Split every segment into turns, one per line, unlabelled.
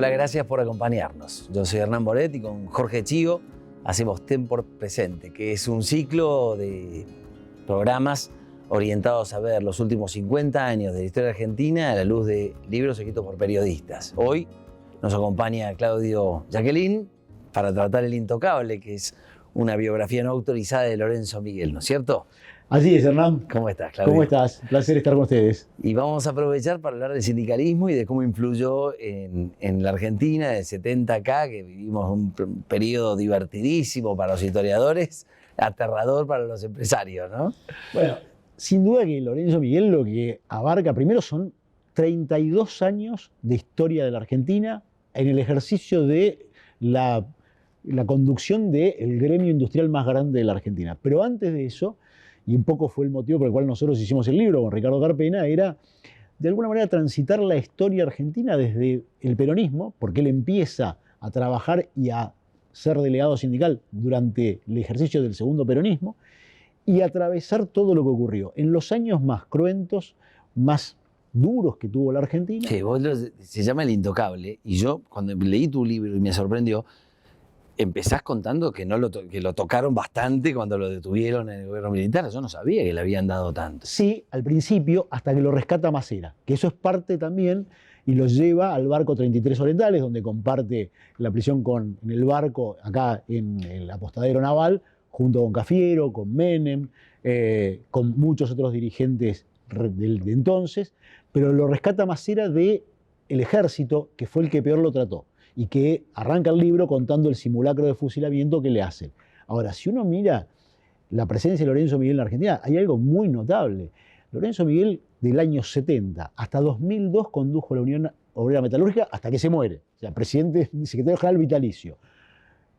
Hola, gracias por acompañarnos. Yo soy Hernán Boret y con Jorge Chigo hacemos Tempor Presente, que es un ciclo de programas orientados a ver los últimos 50 años de la historia argentina a la luz de libros escritos por periodistas. Hoy nos acompaña Claudio Jacqueline para tratar El Intocable, que es una biografía no autorizada de Lorenzo Miguel, ¿no es cierto?
Así es, Hernán.
¿Cómo estás, Claudio?
¿Cómo estás? Un placer estar con ustedes.
Y vamos a aprovechar para hablar del sindicalismo y de cómo influyó en la Argentina del 70 acá, que vivimos un periodo divertidísimo para los historiadores, aterrador para los empresarios, ¿no?
Bueno, sin duda que Lorenzo Miguel lo que abarca primero son 32 años de historia de la Argentina en el ejercicio de la conducción del gremio industrial más grande de la Argentina. Pero antes de eso, y un poco fue el motivo por el cual nosotros hicimos el libro con Ricardo Carpena, era de alguna manera transitar la historia argentina desde el peronismo, porque él empieza a trabajar y a ser delegado sindical durante el ejercicio del segundo peronismo, y atravesar todo lo que ocurrió en los años más cruentos, más duros que tuvo la Argentina.
Sí, se llama El Intocable, y yo cuando leí tu libro y me sorprendió, empezás contando que que lo tocaron bastante cuando lo detuvieron en el gobierno militar. Yo no sabía que le habían dado tanto.
Sí, al principio, hasta que lo rescata Macera, que eso es parte también, y lo lleva al barco 33 Orientales, donde comparte la prisión en el barco, acá en el apostadero naval, junto con Cafiero, con Menem, con muchos otros dirigentes de entonces, pero lo rescata Macera del ejército, que fue el que peor lo trató, y que arranca el libro contando el simulacro de fusilamiento que le hacen. Ahora, si uno mira la presencia de Lorenzo Miguel en la Argentina, hay algo muy notable. Lorenzo Miguel, del año 70 hasta 2002, condujo la Unión Obrera Metalúrgica hasta que se muere. O sea, secretario general vitalicio.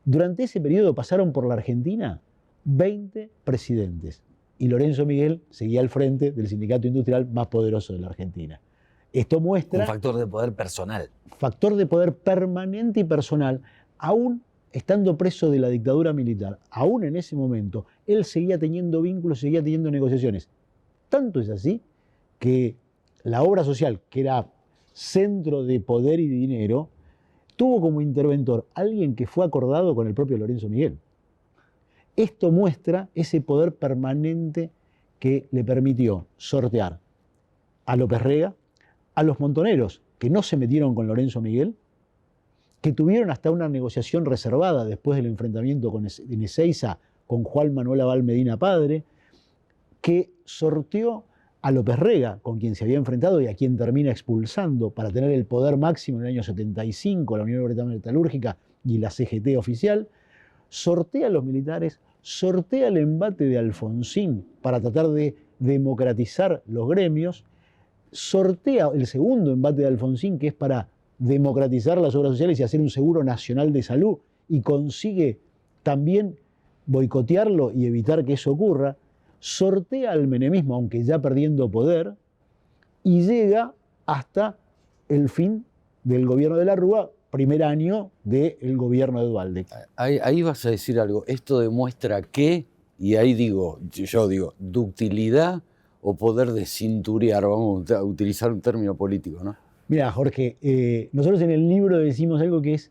Durante ese periodo pasaron por la Argentina 20 presidentes. Y Lorenzo Miguel seguía al frente del sindicato industrial más poderoso de la Argentina. Esto muestra...
Un factor de poder personal.
Factor de poder permanente y personal, aún estando preso de la dictadura militar, aún en ese momento, él seguía teniendo vínculos, seguía teniendo negociaciones. Tanto es así que la obra social, que era centro de poder y dinero, tuvo como interventor alguien que fue acordado con el propio Lorenzo Miguel. Esto muestra ese poder permanente que le permitió sortear a López Rega, a los montoneros, que no se metieron con Lorenzo Miguel, que tuvieron hasta una negociación reservada después del enfrentamiento en Ezeiza con Juan Manuel Abal Medina Padre, que sorteó a López Rega, con quien se había enfrentado y a quien termina expulsando para tener el poder máximo en el año 75, la Unión Obrera Metalúrgica y la CGT oficial, sortea a los militares, sortea el embate de Alfonsín para tratar de democratizar los gremios, sortea el segundo embate de Alfonsín, que es para democratizar las obras sociales y hacer un seguro nacional de salud, y consigue también boicotearlo y evitar que eso ocurra, sortea al menemismo, aunque ya perdiendo poder, y llega hasta el fin del gobierno de la Rúa, primer año del gobierno de Duhalde.
Ahí vas a decir algo. Esto demuestra que, y ahí yo digo, ductilidad o poder de cinturear, vamos a utilizar un término político, ¿no?
Mira, Jorge, nosotros en el libro decimos algo que es: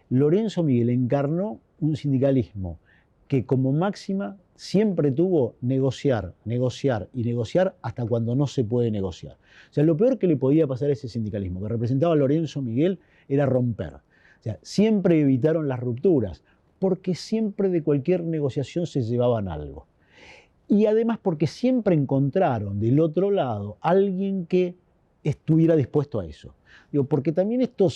Lorenzo Miguel encarnó un sindicalismo que como máxima siempre tuvo negociar, negociar y negociar hasta cuando no se puede negociar. O sea, lo peor que le podía pasar a ese sindicalismo que representaba a Lorenzo Miguel era romper. O sea, siempre evitaron las rupturas, porque siempre de cualquier negociación se llevaban algo. Y además porque siempre encontraron del otro lado alguien que estuviera dispuesto a eso. Porque también esto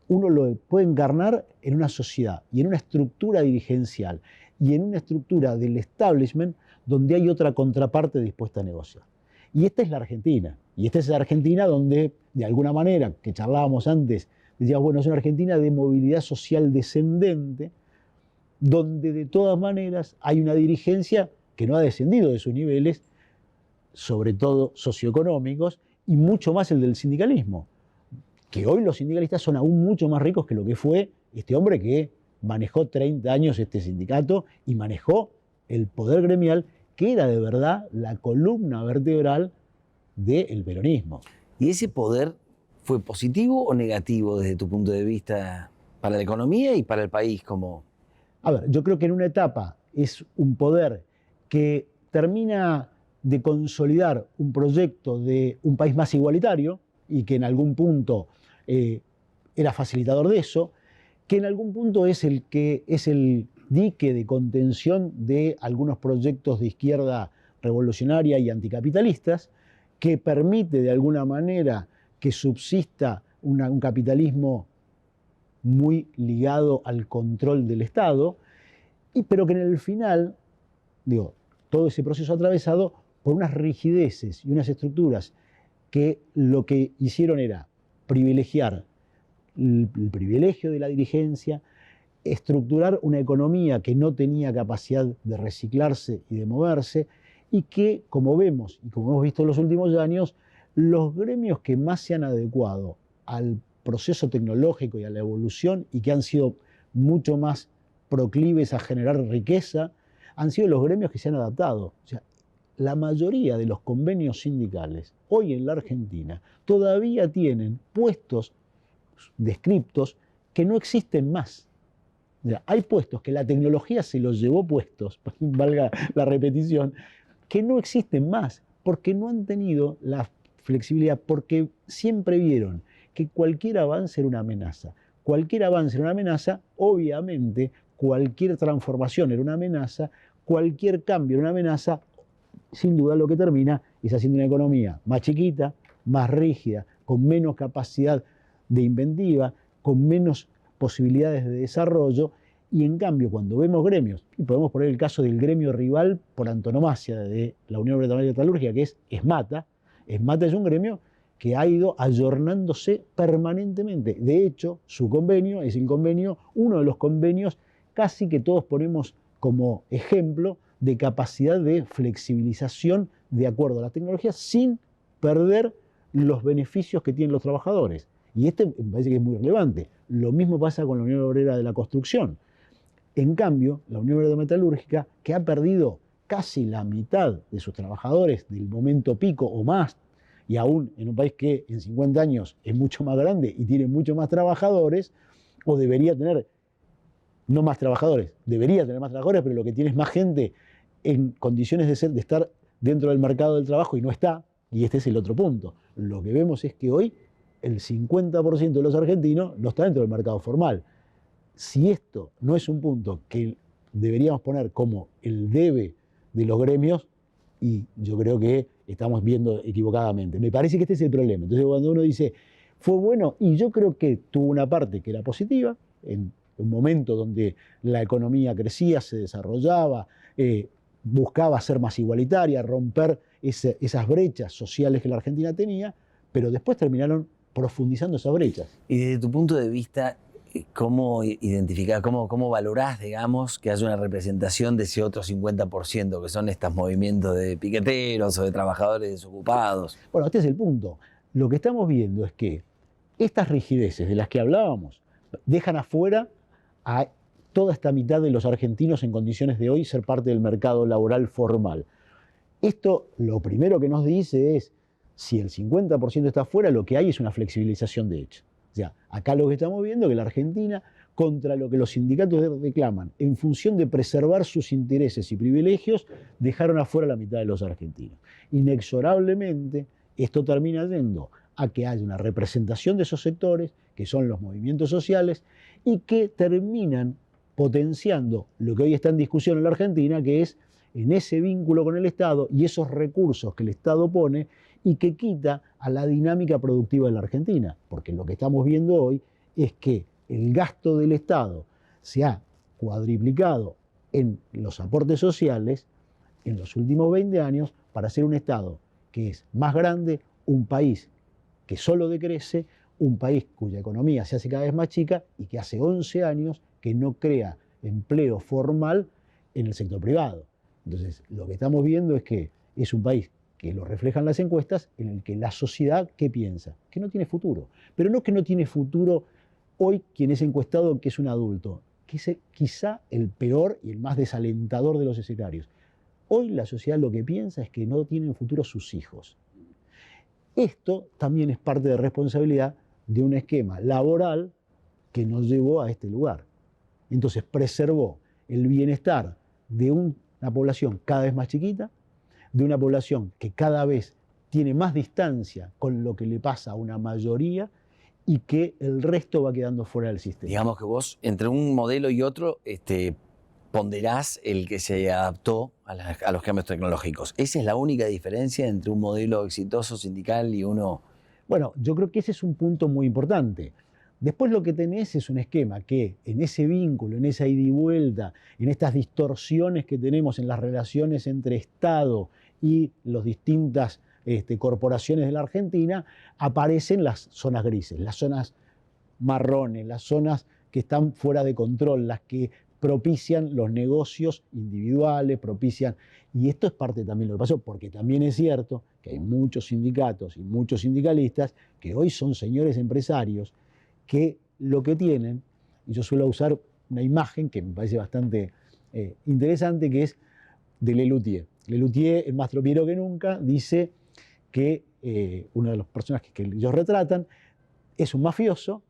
uno lo puede encarnar en una sociedad y en una estructura dirigencial y en una estructura del establishment donde hay otra contraparte dispuesta a negociar. Y esta es la Argentina. Y esta es la Argentina donde, de alguna manera, que charlábamos antes, decíamos, bueno, es una Argentina de movilidad social descendente, donde de todas maneras hay una dirigencia que no ha descendido de sus niveles, sobre todo socioeconómicos, y mucho más el del sindicalismo, que hoy los sindicalistas son aún mucho más ricos que lo que fue este hombre que manejó 30 años este sindicato y manejó el poder gremial, que era de verdad la columna vertebral del peronismo.
Y ese poder fue positivo o negativo desde tu punto de vista para la economía y para el país como...
A ver, yo creo que en una etapa es un poder que termina de consolidar un proyecto de un país más igualitario y que en algún punto era facilitador de eso, que en algún punto es el dique de contención de algunos proyectos de izquierda revolucionaria y anticapitalistas, que permite de alguna manera que subsista un capitalismo muy ligado al control del Estado, pero que en el final, digo, todo ese proceso atravesado por unas rigideces y unas estructuras que lo que hicieron era privilegiar el privilegio de la dirigencia, estructurar una economía que no tenía capacidad de reciclarse y de moverse, y que, como vemos y como hemos visto en los últimos años, los gremios que más se han adecuado al proceso tecnológico y a la evolución y que han sido mucho más proclives a generar riqueza, han sido los gremios que se han adaptado. O sea, la mayoría de los convenios sindicales hoy en la Argentina todavía tienen puestos descriptos que no existen más. O sea, hay puestos que la tecnología se los llevó puestos, valga la repetición, que no existen más, porque no han tenido la flexibilidad, porque siempre vieron que cualquier avance era una amenaza. Cualquier avance era una amenaza, obviamente, cualquier transformación era una amenaza, cualquier cambio era una amenaza, sin duda lo que termina es haciendo una economía más chiquita, más rígida, con menos capacidad de inventiva, con menos posibilidades de desarrollo, y en cambio cuando vemos gremios, y podemos poner el caso del gremio rival por antonomasia de la Unión Obrera Metalúrgica, que es ESMATA. ESMATA es un gremio que ha ido ayornándose permanentemente. De hecho, su convenio es el convenio, uno de los convenios casi que todos ponemos como ejemplo de capacidad de flexibilización de acuerdo a la tecnología sin perder los beneficios que tienen los trabajadores. Y este me parece que es muy relevante. Lo mismo pasa con la Unión Obrera de la Construcción. En cambio, la Unión Obrera Metalúrgica, que ha perdido casi la mitad de sus trabajadores del momento pico o más, y aún en un país que en 50 años es mucho más grande y tiene mucho más trabajadores, o debería tener, no más trabajadores, debería tener más trabajadores, pero lo que tiene es más gente en condiciones de estar dentro del mercado del trabajo y no está, y este es el otro punto. Lo que vemos es que hoy el 50% de los argentinos no está dentro del mercado formal. Si esto no es un punto que deberíamos poner como el debe de los gremios, y yo creo que estamos viendo equivocadamente. Me parece que este es el problema. Entonces cuando uno dice, fue bueno, y yo creo que tuvo una parte que era positiva, en un momento donde la economía crecía, se desarrollaba, buscaba ser más igualitaria, romper esas brechas sociales que la Argentina tenía, pero después terminaron profundizando esas brechas.
Y desde tu punto de vista, ¿cómo identificar, cómo valorás, digamos, que haya una representación de ese otro 50% que son estos movimientos de piqueteros o de trabajadores desocupados?
Bueno, este es el punto. Lo que estamos viendo es que estas rigideces de las que hablábamos dejan afuera a toda esta mitad de los argentinos en condiciones de hoy ser parte del mercado laboral formal. Esto lo primero que nos dice es, si el 50% está afuera, lo que hay es una flexibilización de hecho. O sea, acá lo que estamos viendo es que la Argentina, contra lo que los sindicatos reclaman, en función de preservar sus intereses y privilegios, dejaron afuera la mitad de los argentinos. Inexorablemente, esto termina yendo a que haya una representación de esos sectores, que son los movimientos sociales, y que terminan potenciando lo que hoy está en discusión en la Argentina, que es en ese vínculo con el Estado y esos recursos que el Estado pone y que quita a la dinámica productiva de la Argentina. Porque lo que estamos viendo hoy es que el gasto del Estado se ha cuadriplicado en los aportes sociales en los últimos 20 años para ser un Estado que es más grande, un país que solo decrece, un país cuya economía se hace cada vez más chica y que hace 11 años que no crea empleo formal en el sector privado. Entonces, lo que estamos viendo es que es un país que lo reflejan las encuestas, en el que la sociedad, ¿qué piensa? Que no tiene futuro. Pero no que no tiene futuro hoy quien es encuestado, que es un adulto, que es quizá el peor y el más desalentador de los escenarios. Hoy la sociedad lo que piensa es que no tienen futuro sus hijos. Esto también es parte de responsabilidad de un esquema laboral que nos llevó a este lugar. Entonces preservó el bienestar de una población cada vez más chiquita, de una población que cada vez tiene más distancia con lo que le pasa a una mayoría y que el resto va quedando fuera del sistema.
Digamos que vos, entre un modelo y otro, ponderás el que se adaptó a los cambios tecnológicos. ¿Esa es la única diferencia entre un modelo exitoso sindical y uno?
Bueno, yo creo que ese es un punto muy importante. Después lo que tenés es un esquema que en ese vínculo, en esa ida y vuelta, en estas distorsiones que tenemos en las relaciones entre Estado y las distintas corporaciones de la Argentina, aparecen las zonas grises, las zonas marrones, las zonas que están fuera de control, las que propician los negocios individuales, y esto es parte también de lo que pasó, porque también es cierto que hay muchos sindicatos y muchos sindicalistas que hoy son señores empresarios que lo que tienen, y yo suelo usar una imagen que me parece bastante interesante, que es de Lelutier. Lelutier, el más tropiero que nunca, dice que uno de los personajes que ellos retratan es un mafioso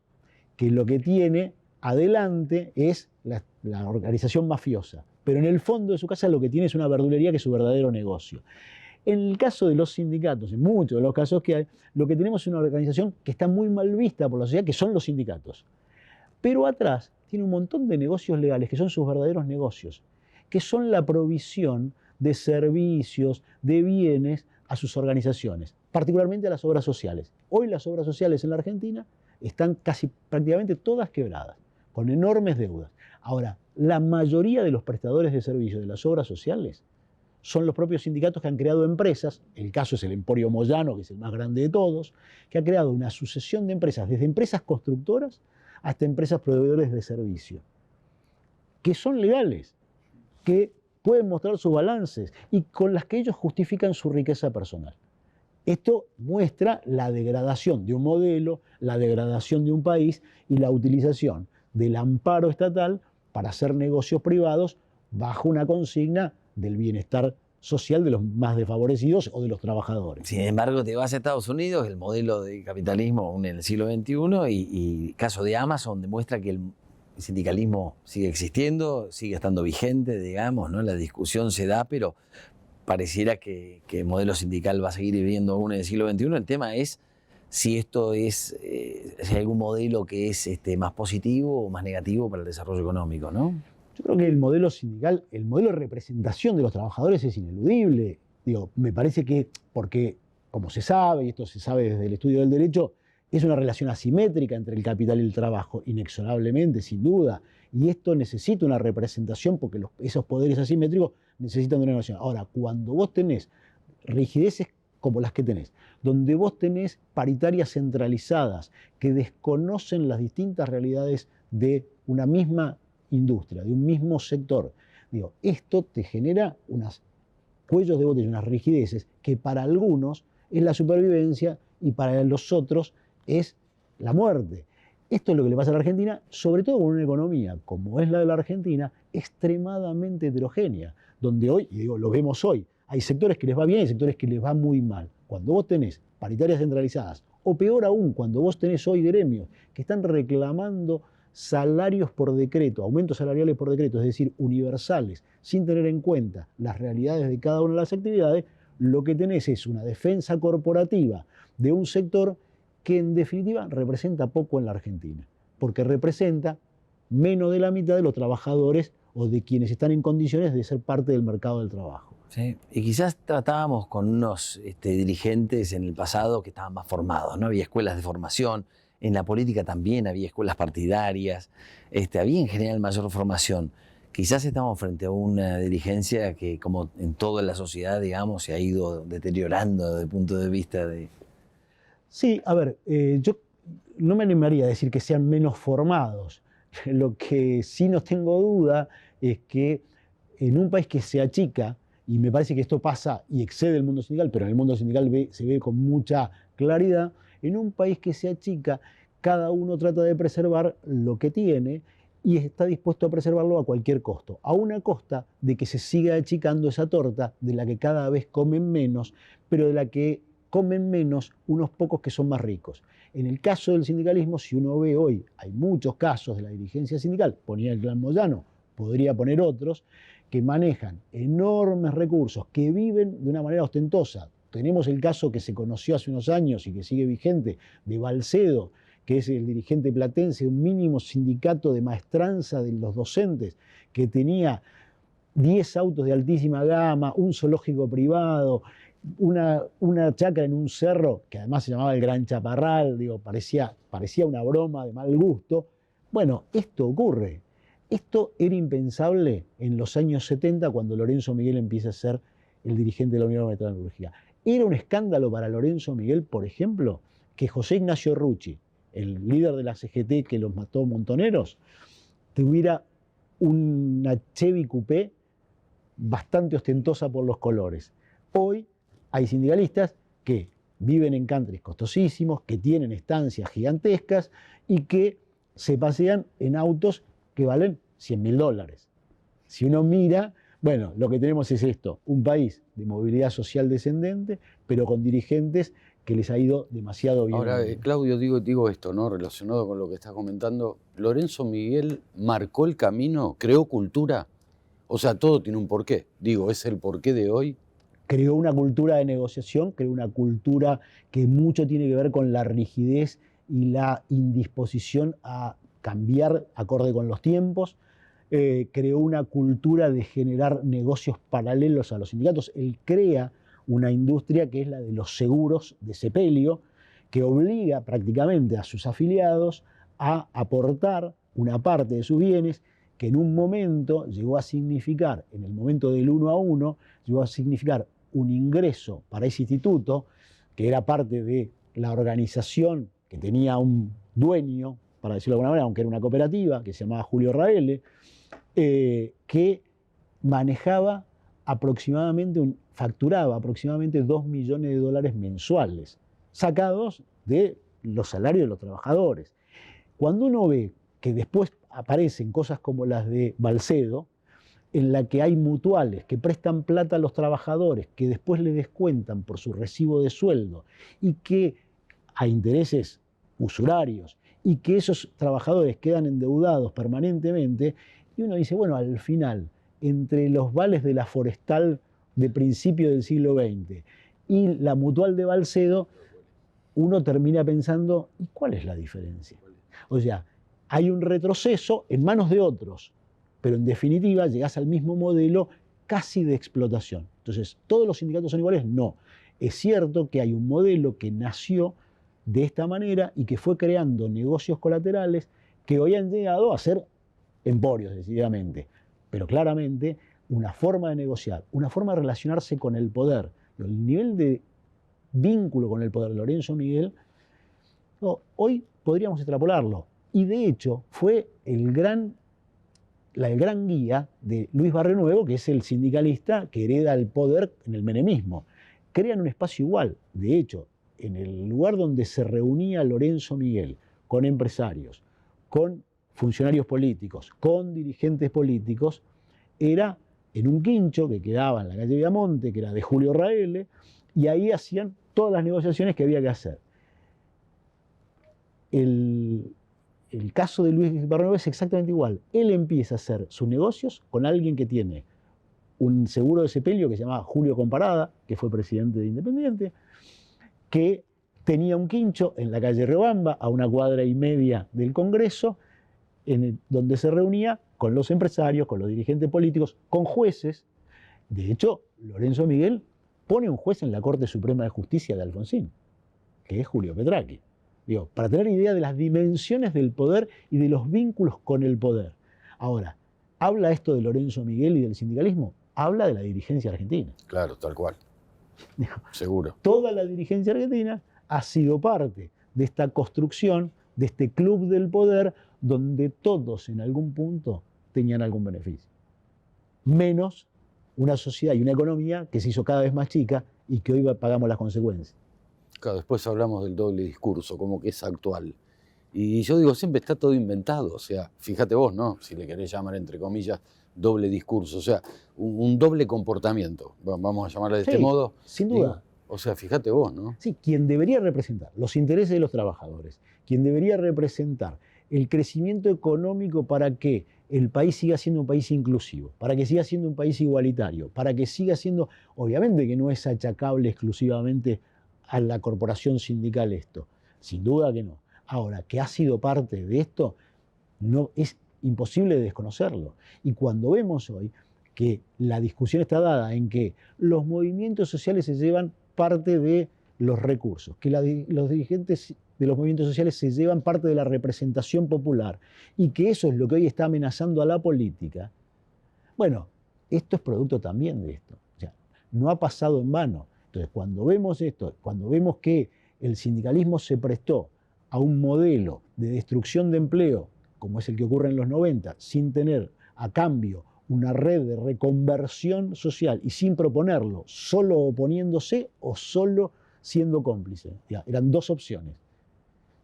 que lo que tiene adelante es la organización mafiosa, pero en el fondo de su casa lo que tiene es una verdulería que es su verdadero negocio. En el caso de los sindicatos, en muchos de los casos que hay, lo que tenemos es una organización que está muy mal vista por la sociedad, que son los sindicatos. Pero atrás tiene un montón de negocios legales, que son sus verdaderos negocios, que son la provisión de servicios, de bienes a sus organizaciones, particularmente a las obras sociales. Hoy las obras sociales en la Argentina están casi prácticamente todas quebradas, con enormes deudas. Ahora, la mayoría de los prestadores de servicios de las obras sociales son los propios sindicatos que han creado empresas, el caso es el Emporio Moyano, que es el más grande de todos, que ha creado una sucesión de empresas, desde empresas constructoras hasta empresas proveedores de servicio, que son legales, que pueden mostrar sus balances y con las que ellos justifican su riqueza personal. Esto muestra la degradación de un modelo, la degradación de un país y la utilización del amparo estatal para hacer negocios privados bajo una consigna del bienestar social de los más desfavorecidos o de los trabajadores.
Sin embargo, te vas a Estados Unidos, el modelo de capitalismo aún en el siglo XXI, y caso de Amazon demuestra que el sindicalismo sigue existiendo, sigue estando vigente, digamos, ¿no? La discusión se da, pero pareciera que el modelo sindical va a seguir viviendo aún en el siglo XXI. El tema es si esto es, si hay algún modelo que es más positivo o más negativo para el desarrollo económico, ¿no?
Yo creo que el modelo sindical, el modelo de representación de los trabajadores es ineludible. Digo, me parece que, porque como se sabe, y esto se sabe desde el estudio del derecho, es una relación asimétrica entre el capital y el trabajo, inexorablemente, sin duda. Y esto necesita una representación porque esos poderes asimétricos necesitan de una relación. Ahora, cuando vos tenés rigideces como las que tenés, donde vos tenés paritarias centralizadas que desconocen las distintas realidades de una misma industria, de un mismo sector, digo, esto te genera unos cuellos de botella, unas rigideces que para algunos es la supervivencia y para los otros es la muerte. Esto es lo que le pasa a la Argentina, sobre todo con una economía como es la de la Argentina, extremadamente heterogénea, donde hoy, y digo, lo vemos hoy, hay sectores que les va bien y sectores que les va muy mal. Cuando vos tenés paritarias centralizadas, o peor aún, cuando vos tenés hoy gremios que están reclamando salarios por decreto, aumentos salariales por decreto, es decir, universales, sin tener en cuenta las realidades de cada una de las actividades, lo que tenés es una defensa corporativa de un sector que en definitiva representa poco en la Argentina, porque representa menos de la mitad de los trabajadores o de quienes están en condiciones de ser parte del mercado del trabajo.
Sí. Y quizás tratábamos con unos dirigentes en el pasado que estaban más formados, ¿no? Había escuelas de formación, en la política también había escuelas partidarias, había en general mayor formación. Quizás estamos frente a una dirigencia que, como en toda la sociedad, digamos, se ha ido deteriorando desde el punto de vista de...
Sí, a ver, yo no me animaría a decir que sean menos formados. Lo que sí no tengo duda es que en un país que se achica, y me parece que esto pasa y excede el mundo sindical, pero en el mundo sindical se ve con mucha claridad, en un país que se achica, cada uno trata de preservar lo que tiene y está dispuesto a preservarlo a cualquier costo, a una costa de que se siga achicando esa torta de la que cada vez comen menos, pero de la que comen menos unos pocos que son más ricos. En el caso del sindicalismo, si uno ve hoy, hay muchos casos de la dirigencia sindical, ponía el Clan Moyano, podría poner otros, que manejan enormes recursos, que viven de una manera ostentosa. Tenemos el caso que se conoció hace unos años y que sigue vigente, de Balcedo, que es el dirigente platense de un mínimo sindicato de maestranza de los docentes, que tenía 10 autos de altísima gama, un zoológico privado, una chacra en un cerro, que además se llamaba el Gran Chaparral, digo, parecía una broma de mal gusto. Bueno, esto ocurre. Esto era impensable en los años 70, cuando Lorenzo Miguel empieza a ser el dirigente de la Unión Metalúrgica. Era un escándalo para Lorenzo Miguel, por ejemplo, que José Ignacio Rucci, el líder de la CGT que los mató montoneros, tuviera una Chevy Coupé bastante ostentosa por los colores. Hoy hay sindicalistas que viven en countries costosísimos, que tienen estancias gigantescas y que se pasean en autos que valen $100.000. Si uno mira, bueno, lo que tenemos es esto, un país de movilidad social descendente, pero con dirigentes que les ha ido demasiado bien.
Ahora, Claudio, digo esto, ¿no? Relacionado con lo que estás comentando, ¿Lorenzo Miguel marcó el camino, creó cultura? O sea, todo tiene un porqué. Digo, ¿es el porqué de hoy?
Creó una cultura de negociación, creó una cultura que mucho tiene que ver con la rigidez y la indisposición a cambiar acorde con los tiempos. Creó una cultura de generar negocios paralelos a los sindicatos. Él crea una industria que es la de los seguros de sepelio, que obliga prácticamente a sus afiliados a aportar una parte de sus bienes, que en un momento llegó a significar, en el momento del 1 a 1, llegó a significar un ingreso para ese instituto, que era parte de la organización que tenía un dueño, para decirlo de alguna manera, aunque era una cooperativa, que se llamaba Julio Raele, que manejaba facturaba aproximadamente $2 millones mensuales, sacados de los salarios de los trabajadores. Cuando uno ve que después aparecen cosas como las de Balcedo, en la que hay mutuales que prestan plata a los trabajadores, que después le descuentan por su recibo de sueldo y que a intereses usurarios, y que esos trabajadores quedan endeudados permanentemente, y uno dice, bueno, al final, entre los vales de la forestal de principio del siglo XX y la mutual de Balcedo, uno termina pensando, ¿y cuál es la diferencia? O sea, hay un retroceso en manos de otros, pero en definitiva llegás al mismo modelo casi de explotación. Entonces, ¿todos los sindicatos son iguales? No. Es cierto que hay un modelo que nació de esta manera y que fue creando negocios colaterales que hoy han llegado a ser emporios, decididamente. Pero claramente una forma de negociar, una forma de relacionarse con el poder, el nivel de vínculo con el poder de Lorenzo Miguel, hoy podríamos extrapolarlo. Y de hecho fue el gran guía de Luis Barrionuevo, que es el sindicalista que hereda el poder en el menemismo. Crean un espacio igual. De hecho, en el lugar donde se reunía Lorenzo Miguel con empresarios, con funcionarios políticos, con dirigentes políticos, era en un quincho que quedaba en la calle Viamonte, que era de Julio Raele, y ahí hacían todas las negociaciones que había que hacer. El caso de Luis Barrionuevo es exactamente igual. Él empieza a hacer sus negocios con alguien que tiene un seguro de sepelio que se llamaba Julio Comparada, que fue presidente de Independiente, que tenía un quincho en la calle Riobamba, a 1,5 cuadras del Congreso, donde se reunía con los empresarios, con los dirigentes políticos, con jueces. De hecho, Lorenzo Miguel pone un juez en la Corte Suprema de Justicia de Alfonsín, que es Julio Petracchi. Digo, para tener idea de las dimensiones del poder y de los vínculos con el poder. Ahora, ¿habla esto de Lorenzo Miguel y del sindicalismo? Habla de la dirigencia argentina.
Claro, tal cual.
Digo,
seguro.
Toda la dirigencia argentina ha sido parte de esta construcción, de este club del poder, donde todos en algún punto tenían algún beneficio. Menos una sociedad y una economía que se hizo cada vez más chica y que hoy pagamos las consecuencias.
Claro, después hablamos del doble discurso, como que es actual. Y yo digo, siempre está todo inventado. O sea, fíjate vos, ¿no? Si le querés llamar, entre comillas, doble discurso. O sea, un doble comportamiento. Vamos a llamarle de este modo.
Sin duda.
O sea, fíjate vos, ¿no?
Sí, quien debería representar los intereses de los trabajadores, quien debería representar el crecimiento económico para que el país siga siendo un país inclusivo, para que siga siendo un país igualitario, para que siga siendo, obviamente que no es achacable exclusivamente a la corporación sindical esto, sin duda que no. Ahora, que ha sido parte de esto, no es imposible desconocerlo. Y cuando vemos hoy que la discusión está dada en que los movimientos sociales se llevan parte de los recursos, que los dirigentes de los movimientos sociales se llevan parte de la representación popular y que eso es lo que hoy está amenazando a la política, bueno, esto es producto también de esto. O sea, no ha pasado en vano. Entonces, cuando vemos esto, cuando vemos que el sindicalismo se prestó a un modelo de destrucción de empleo, como es el que ocurre en los 90, sin tener a cambio una red de reconversión social y sin proponerlo, solo oponiéndose o solo siendo cómplice. Ya, eran dos opciones.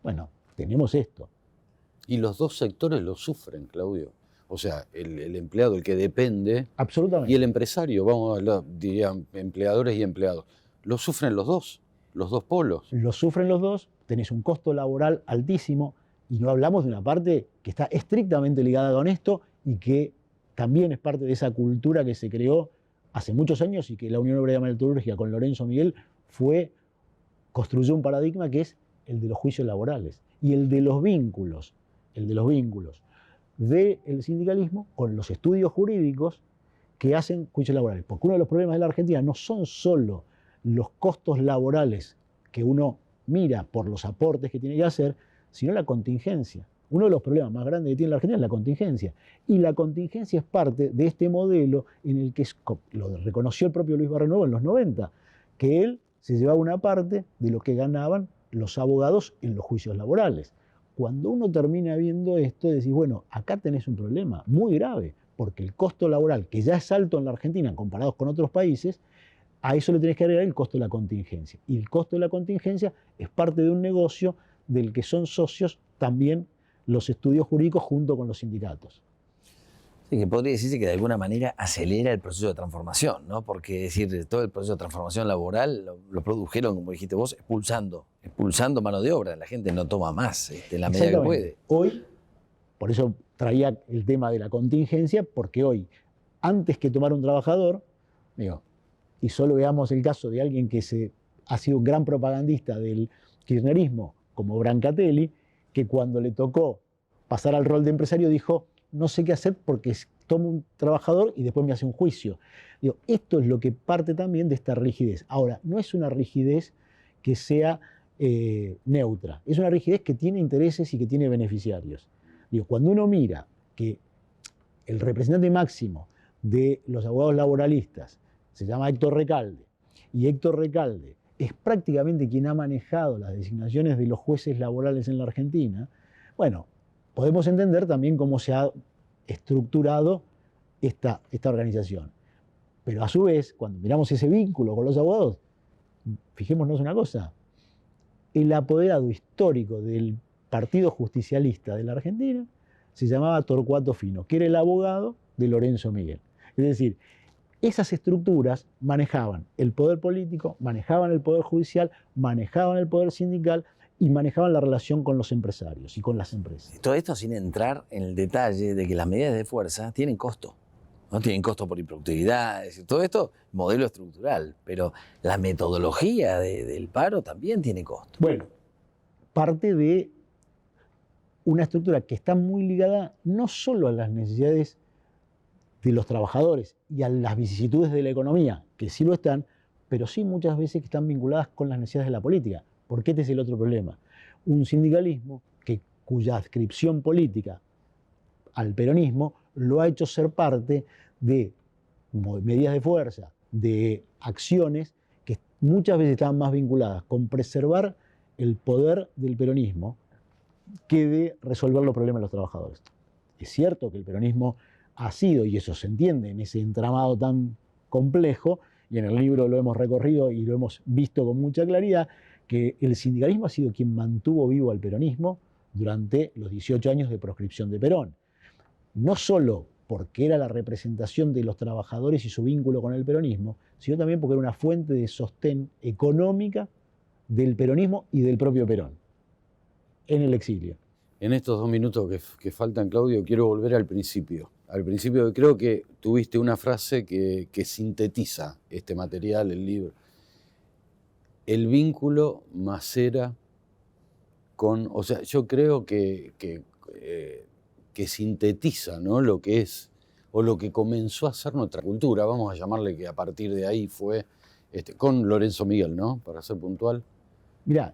Bueno, tenemos esto.
Y los dos sectores lo sufren, Claudio. O sea, el empleado, el que depende,
Absolutamente.
y el empresario, vamos a hablar, dirían empleadores y empleados, lo sufren los dos polos.
Lo sufren los dos, tenés un costo laboral altísimo y no hablamos de una parte que está estrictamente ligada con esto y que también es parte de esa cultura que se creó hace muchos años y que la Unión Obrera Metalúrgica con Lorenzo Miguel construyó un paradigma que es el de los juicios laborales y el de los vínculos del sindicalismo con los estudios jurídicos que hacen juicios laborales. Porque uno de los problemas de la Argentina no son solo los costos laborales que uno mira por los aportes que tiene que hacer, sino la contingencia. Uno de los problemas más grandes que tiene la Argentina es la contingencia. Y la contingencia es parte de este modelo en el que lo reconoció el propio Luis Barrionuevo en los 90, que él se llevaba una parte de lo que ganaban los abogados en los juicios laborales. Cuando uno termina viendo esto, decís, bueno, acá tenés un problema muy grave, porque el costo laboral, que ya es alto en la Argentina comparados con otros países, a eso le tenés que agregar el costo de la contingencia. Y el costo de la contingencia es parte de un negocio del que son socios también los estudios jurídicos junto con los sindicatos.
Sí, que podría decirse que de alguna manera acelera el proceso de transformación, ¿no? Porque decir, todo el proceso de transformación laboral lo produjeron, como dijiste vos, expulsando mano de obra. La gente no toma más en la medida que puede.
Hoy, por eso traía el tema de la contingencia, porque hoy, antes que tomar un trabajador, digo, y solo veamos el caso de alguien que ha sido un gran propagandista del kirchnerismo, como Brancatelli, que cuando le tocó pasar al rol de empresario dijo, no sé qué hacer porque tomo un trabajador y después me hace un juicio. Digo, esto es lo que parte también de esta rigidez. Ahora, no es una rigidez que sea neutra, es una rigidez que tiene intereses y que tiene beneficiarios. Digo, cuando uno mira que el representante máximo de los abogados laboralistas se llama Héctor Recalde, y Héctor Recalde es prácticamente quien ha manejado las designaciones de los jueces laborales en la Argentina, bueno, podemos entender también cómo se ha estructurado esta organización. Pero a su vez, cuando miramos ese vínculo con los abogados, fijémonos una cosa, el apoderado histórico del Partido Justicialista de la Argentina se llamaba Torcuato Fino, que era el abogado de Lorenzo Miguel. Es decir, esas estructuras manejaban el poder político, manejaban el poder judicial, manejaban el poder sindical y manejaban la relación con los empresarios y con las empresas.
Todo esto sin entrar en el detalle de que las medidas de fuerza tienen costo. No tienen costo por improductividad, es decir, todo esto modelo estructural, pero la metodología del paro también tiene costo.
Bueno, parte de una estructura que está muy ligada no solo a las necesidades de los trabajadores y a las vicisitudes de la economía, que sí lo están, pero sí muchas veces que están vinculadas con las necesidades de la política. Porque este es el otro problema. Un sindicalismo cuya adscripción política al peronismo lo ha hecho ser parte de medidas de fuerza, de acciones que muchas veces estaban más vinculadas con preservar el poder del peronismo que de resolver los problemas de los trabajadores. Es cierto que el peronismo ha sido, y eso se entiende en ese entramado tan complejo, y en el libro lo hemos recorrido y lo hemos visto con mucha claridad, que el sindicalismo ha sido quien mantuvo vivo al peronismo durante los 18 años de proscripción de Perón. No solo porque era la representación de los trabajadores y su vínculo con el peronismo, sino también porque era una fuente de sostén económica del peronismo y del propio Perón en el exilio.
En estos 2 minutos que faltan, Claudio, quiero volver al principio. Al principio creo que tuviste una frase que sintetiza este material, el libro. El vínculo Masera con... O sea, yo creo que sintetiza, ¿no?, lo que es, o lo que comenzó a ser nuestra cultura, vamos a llamarle, que a partir de ahí fue, con Lorenzo Miguel, ¿no?, para ser puntual.
Mirá,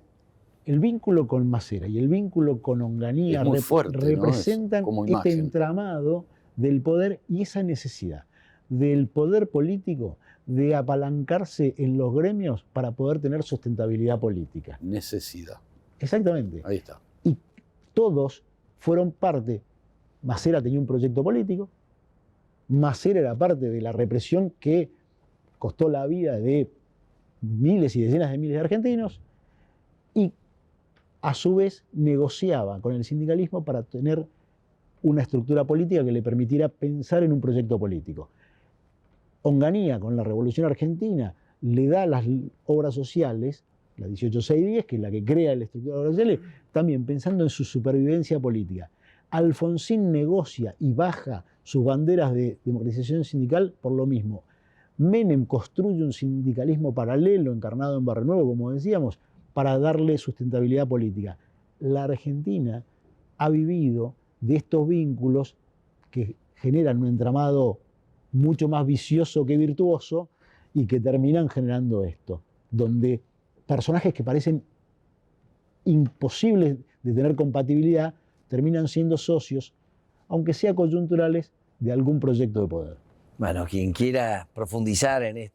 el vínculo con Masera y el vínculo con Onganía
Es muy fuerte,
representan
¿no? Como
este
imagen.
entramado del poder y esa necesidad del poder político de apalancarse en los gremios para poder tener sustentabilidad política.
Necesidad.
Exactamente.
Ahí está.
Y todos fueron parte. Masera tenía un proyecto político, Masera era parte de la represión que costó la vida de miles y decenas de miles de argentinos, y a su vez negociaba con el sindicalismo para tener una estructura política que le permitiera pensar en un proyecto político. Onganía, con la Revolución Argentina, le da las obras sociales, la 18610, que es la que crea la estructura de obras sociales, también pensando en su supervivencia política. Alfonsín negocia y baja sus banderas de democratización sindical por lo mismo. Menem construye un sindicalismo paralelo encarnado en Barrio Nuevo, como decíamos, para darle sustentabilidad política. La Argentina ha vivido de estos vínculos que generan un entramado mucho más vicioso que virtuoso y que terminan generando esto, donde personajes que parecen imposibles de tener compatibilidad terminan siendo socios, aunque sea coyunturales, de algún proyecto de poder.
Bueno, quien quiera profundizar en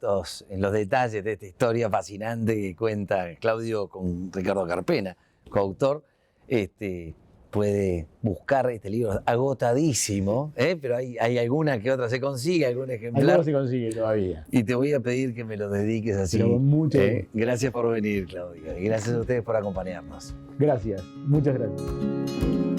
los detalles de esta historia fascinante que cuenta Claudio con Ricardo Carpena, coautor, puede buscar este libro agotadísimo, pero hay alguna que otra se consigue, algún ejemplar.
Algo se consigue todavía.
Y te voy a pedir que me lo dediques así.
Pero con mucho gusto.
Gracias por venir, Claudio. Y gracias a ustedes por acompañarnos.
Gracias, muchas gracias.